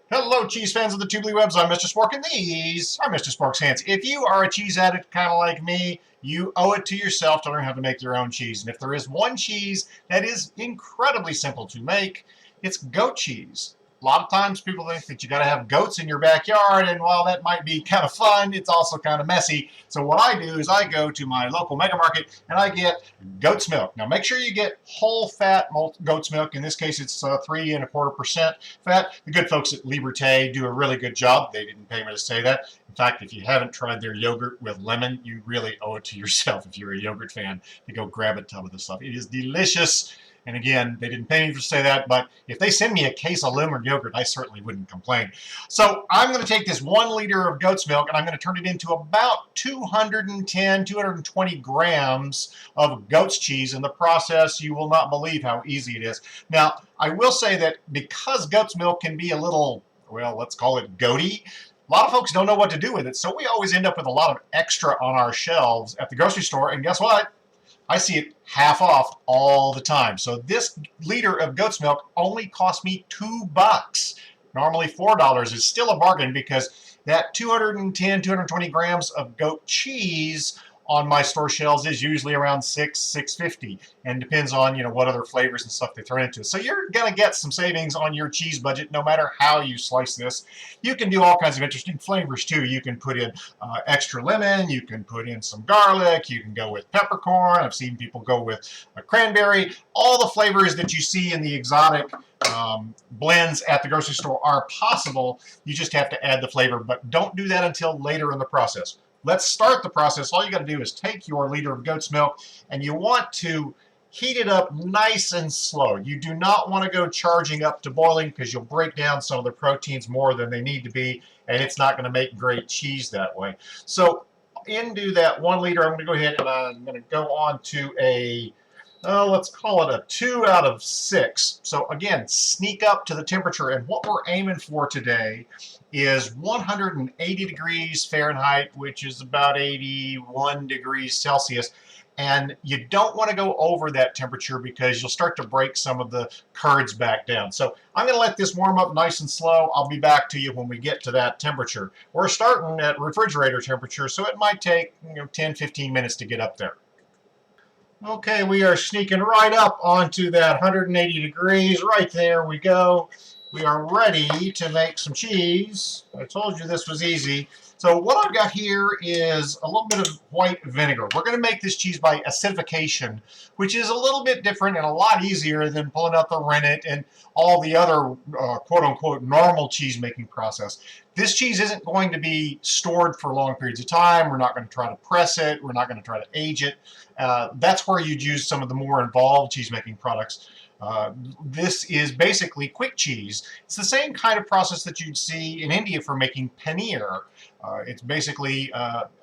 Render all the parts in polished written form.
Hello, cheese fans of the Tubely Webs. I'm Mr. Spork, and these are Mr. Spork's hands. If you are a cheese addict, kind of like me, you owe it to yourself to learn how to make your own cheese. And if there is one cheese that is incredibly simple to make, it's goat cheese. A lot of times people think that you got to have goats in your backyard, and while that might be kind of fun, it's also kind of messy. So what I do is I go to my local mega market and I get goat's milk. Now make sure you get whole fat goat's milk. In this case, it's 3.25% fat. The good folks at Liberté do a really good job. They didn't pay me to say that. In fact, if you haven't tried their yogurt with lemon, you really owe it to yourself if you're a yogurt fan to go grab a tub of this stuff. It is delicious. And again, they didn't pay me to say that, but if they send me a case of lemon yogurt, I certainly wouldn't complain. So I'm going to take this 1 liter of goat's milk and I'm going to turn it into about 210, 220 grams of goat's cheese. In the process, you will not believe how easy it is. Now, I will say that because goat's milk can be a little, well, let's call it goaty, a lot of folks don't know what to do with it. So we always end up with a lot of extra on our shelves at the grocery store. And guess what? I see it half off all the time. So this liter of goat's milk only cost me $2. Normally $4 is still a bargain because that 210, 220 grams of goat cheese on my store shelves is usually around $6.50, and depends on what other flavors and stuff they throw into it. So you're gonna get some savings on your cheese budget no matter how you slice this. You can do all kinds of interesting flavors too. You can put in extra lemon, you can put in some garlic, you can go with peppercorn. I've seen people go with a cranberry. All the flavors that you see in the exotic blends at the grocery store are possible. You just have to add the flavor, but don't do that until later in the process. Let's start the process. All you got to do is take your liter of goat's milk and you want to heat it up nice and slow. You do not want to go charging up to boiling because you'll break down some of the proteins more than they need to be, and it's not going to make great cheese that way. So into that 1 liter, I'm going to go ahead and I'm going to go on to a let's call it a 2 out of 6. So again, sneak up to the temperature, and what we're aiming for today is 180 degrees Fahrenheit, which is about 81 degrees Celsius. And you don't want to go over that temperature because you'll start to break some of the curds back down. So I'm going to let this warm up nice and slow. I'll be back to you when we get to that temperature. We're starting at refrigerator temperature, so it might take 10, 15 minutes to get up there. Okay, we are sneaking right up onto that 180 degrees. Right there we go. We are ready to make some cheese. I told you this was easy. So what I've got here is a little bit of white vinegar. We're going to make this cheese by acidification, which is a little bit different and a lot easier than pulling out the rennet and all the other quote-unquote normal cheese making process. This cheese isn't going to be stored for long periods of time. We're not going to try to press it. We're not going to try to age it. That's where you'd use some of the more involved cheese making products. This is basically quick cheese. It's the same kind of process that you'd see in India for making paneer. It's basically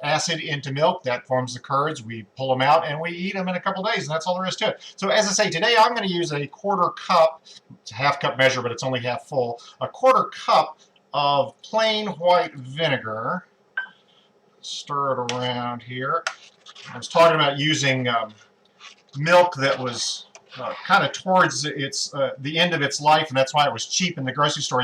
acid into milk that forms the curds. We pull them out and we eat them in a couple days, and that's all there is to it. So as I say, today I'm going to use a 1/4 cup, it's a 1/2 cup measure, but it's only half full, a 1/4 cup of plain white vinegar. Stir it around here. I was talking about using milk that was kind of towards the end of its life, and that's why it was cheap in the grocery store.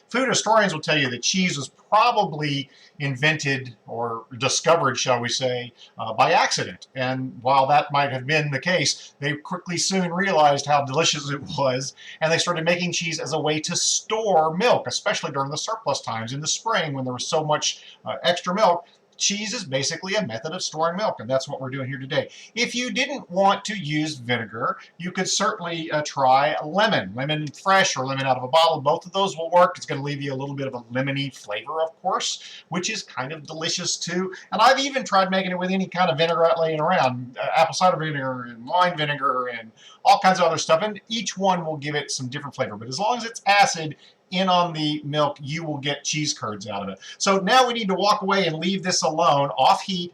Food historians will tell you that cheese was probably invented or discovered, shall we say, by accident. And while that might have been the case, they quickly soon realized how delicious it was, and they started making cheese as a way to store milk, especially during the surplus times in the spring when there was so much extra milk. Cheese is basically a method of storing milk, and that's what we're doing here today. If you didn't want to use vinegar, you could certainly try lemon fresh or lemon out of a bottle. Both of those will work. It's going to leave you a little bit of a lemony flavor, of course, which is kind of delicious too. And I've even tried making it with any kind of vinaigrette laying around, apple cider vinegar and wine vinegar and all kinds of other stuff, and each one will give it some different flavor. But as long as it's acid in on the milk, you will get cheese curds out of it. So now we need to walk away and leave this alone off heat,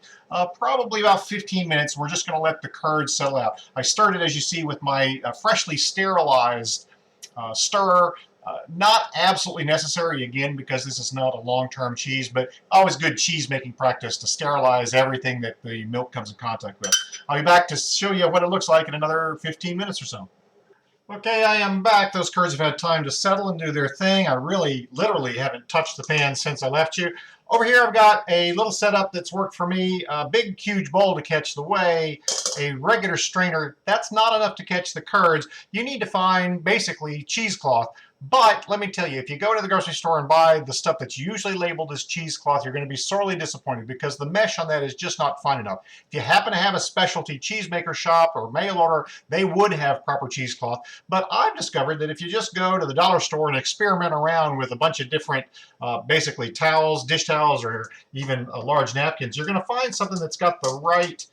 probably about 15 minutes. We're just going to let the curds settle out. I started, as you see, with my freshly sterilized stirrer. Not absolutely necessary, again, because this is not a long-term cheese, but always good cheese making practice to sterilize everything that the milk comes in contact with. I'll be back to show you what it looks like in another 15 minutes or so. Okay, I am back. Those curds have had time to settle and do their thing. I really, literally haven't touched the pan since I left you. Over here, I've got a little setup that's worked for me. A big, huge bowl to catch the whey, a regular strainer. That's not enough to catch the curds. You need to find, basically, cheesecloth. But let me tell you, if you go to the grocery store and buy the stuff that's usually labeled as cheesecloth, you're going to be sorely disappointed because the mesh on that is just not fine enough. If you happen to have a specialty cheesemaker shop or mail order, they would have proper cheesecloth. But I've discovered that if you just go to the dollar store and experiment around with a bunch of different, basically towels, dish towels, or even large napkins, you're going to find something that's got the right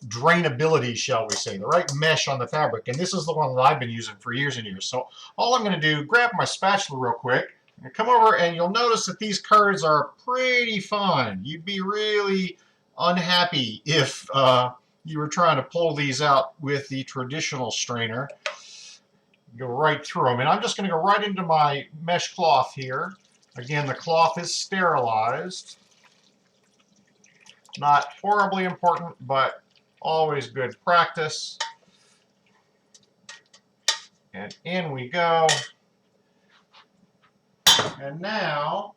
drainability, shall we say, the right mesh on the fabric. And this is the one that I've been using for years and years. So all I'm going to do, grab my spatula real quick, and come over, and you'll notice that these curds are pretty fine. You'd be really unhappy if you were trying to pull these out with the traditional strainer. Go right through them. And I'm just going to go right into my mesh cloth here. Again, the cloth is sterilized. Not horribly important, but always good practice. And in we go. And now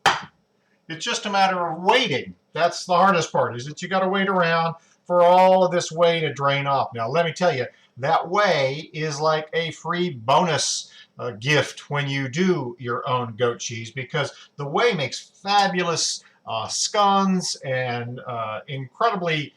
it's just a matter of waiting. That's the hardest part, is that you got to wait around for all of this whey to drain off. Now, let me tell you, that whey is like a free bonus gift when you do your own goat cheese, because the whey makes fabulous scones and incredibly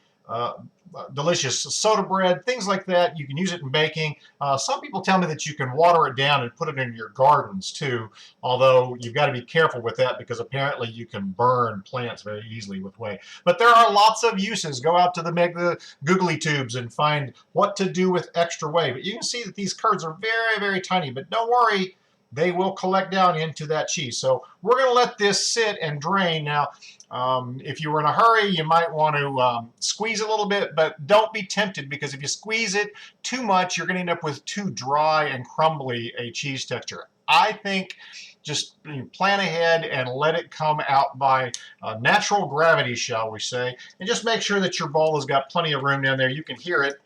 delicious soda bread, things like that. You can use it in baking. Some people tell me that you can water it down and put it in your gardens too, although you've got to be careful with that because apparently you can burn plants very easily with whey. But there are lots of uses. Go out to the googly tubes and find what to do with extra whey. But you can see that these curds are very, very tiny, but don't worry, they will collect down into that cheese. So we're going to let this sit and drain. Now, if you were in a hurry, you might want to squeeze a little bit, but don't be tempted, because if you squeeze it too much, you're going to end up with too dry and crumbly a cheese texture. I think just plan ahead and let it come out by natural gravity, shall we say, and just make sure that your bowl has got plenty of room down there. You can hear it.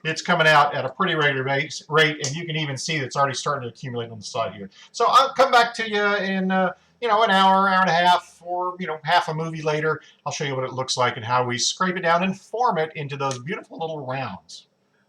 It's coming out at a pretty regular rate, and you can even see that it's already starting to accumulate on the side here. So I'll come back to you in an hour, hour and a half, or half a movie later. I'll show you what it looks like and how we scrape it down and form it into those beautiful little rounds.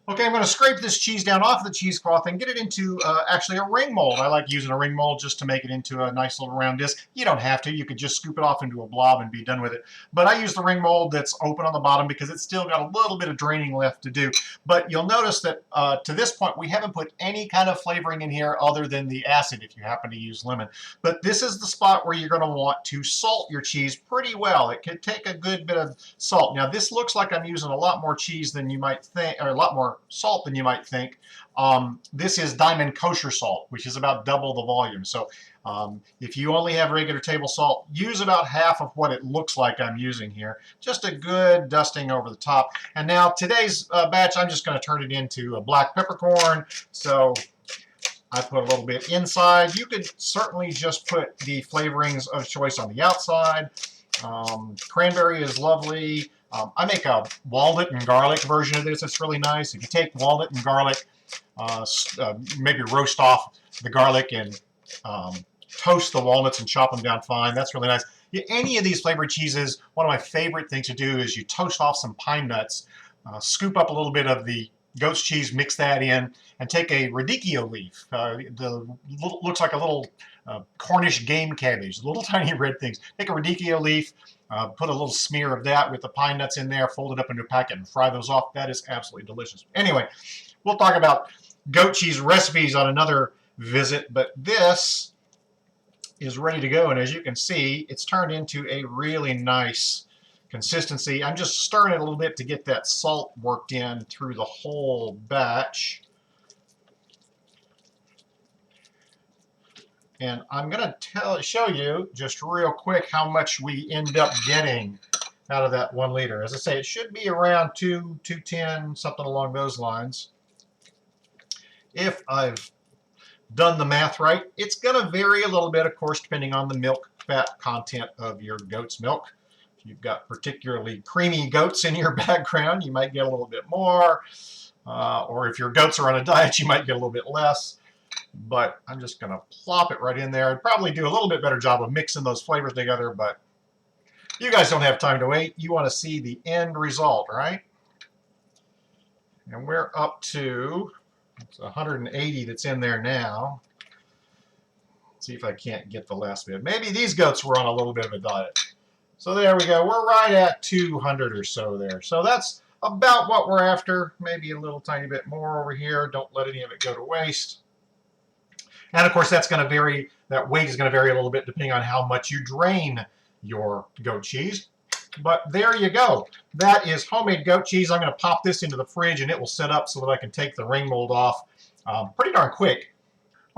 Okay, I'm going to scrape this cheese down off the cheesecloth and get it into actually a ring mold. I like using a ring mold just to make it into a nice little round disc. You don't have to. You could just scoop it off into a blob and be done with it. But I use the ring mold that's open on the bottom because it's still got a little bit of draining left to do. But you'll notice that to this point, we haven't put any kind of flavoring in here other than the acid if you happen to use lemon. But this is the spot where you're going to want to salt your cheese pretty well. It could take a good bit of salt. Now, this looks like I'm using a lot more cheese than you might think, or a lot more salt than you might think. This is diamond kosher salt, which is about double the volume. So if you only have regular table salt, use about half of what it looks like I'm using here. Just a good dusting over the top. And now today's batch, I'm just going to turn it into a black peppercorn. So I put a little bit inside. You could certainly just put the flavorings of choice on the outside. Cranberry is lovely. I make a walnut and garlic version of this. It's really nice. If you take walnut and garlic, maybe roast off the garlic and toast the walnuts and chop them down fine. That's really nice. Any of these flavored cheeses, one of my favorite things to do is you toast off some pine nuts, scoop up a little bit of the goat's cheese, mix that in, and take a radicchio leaf. Looks like a little Cornish game cabbage, little tiny red things. Take a radicchio leaf, put a little smear of that with the pine nuts in there, fold it up into a packet and fry those off. That is absolutely delicious. Anyway, we'll talk about goat cheese recipes on another visit, but this is ready to go. And as you can see, it's turned into a really nice consistency. I'm just stirring it a little bit to get that salt worked in through the whole batch. And I'm going to show you just real quick how much we end up getting out of that 1 liter. As I say, it should be around 210, something along those lines. If I've done the math right, it's going to vary a little bit, of course, depending on the milk fat content of your goat's milk. If you've got particularly creamy goats in your background, you might get a little bit more. Or if your goats are on a diet, you might get a little bit less. But I'm just going to plop it right in there. I'd probably do a little bit better job of mixing those flavors together, but you guys don't have time to wait. You want to see the end result, right? And we're up to, it's 180 that's in there now. Let's see if I can't get the last bit. Maybe these goats were on a little bit of a diet. So there we go. We're right at 200 or so there. So that's about what we're after. Maybe a little tiny bit more over here. Don't let any of it go to waste. And of course, that's going to vary. That weight is going to vary a little bit depending on how much you drain your goat cheese. But there you go. That is homemade goat cheese. I'm going to pop this into the fridge and it will set up so that I can take the ring mold off pretty darn quick.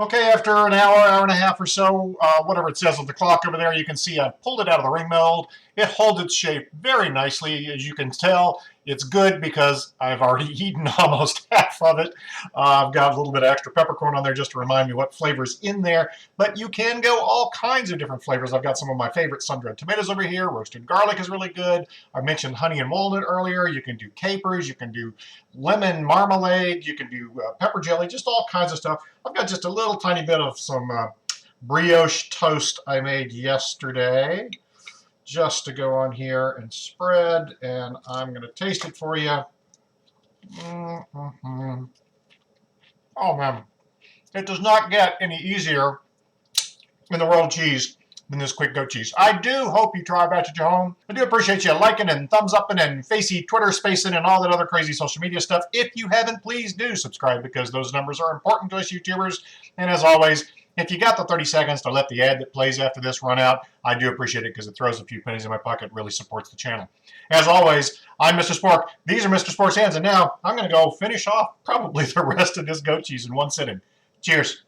Okay, after an hour, hour and a half or so, whatever it says on the clock over there, you can see I've pulled it out of the ring mold. It holds its shape very nicely. As you can tell, it's good because I've already eaten almost half of it. I've got a little bit of extra peppercorn on there just to remind me what flavor's in there. But you can go all kinds of different flavors. I've got some of my favorite sun-dried tomatoes over here. Roasted garlic is really good. I mentioned honey and walnut earlier. You can do capers. You can do lemon marmalade. You can do pepper jelly, just all kinds of stuff. I've got just a little tiny bit of some brioche toast I made yesterday just to go on here and spread, and I'm going to taste it for you. Oh man, it does not get any easier in the world of cheese than this quick goat cheese. I do hope you try a batch at your home. I do appreciate you liking and thumbs upping and facey Twitter spacing and all that other crazy social media stuff. If you haven't, please do subscribe because those numbers are important to us YouTubers. And as always, if you got the 30 seconds to let the ad that plays after this run out, I do appreciate it because it throws a few pennies in my pocket, really supports the channel. As always, I'm Mr. Spork. These are Mr. Spork's hands, and now I'm going to go finish off probably the rest of this goat cheese in one sitting. Cheers.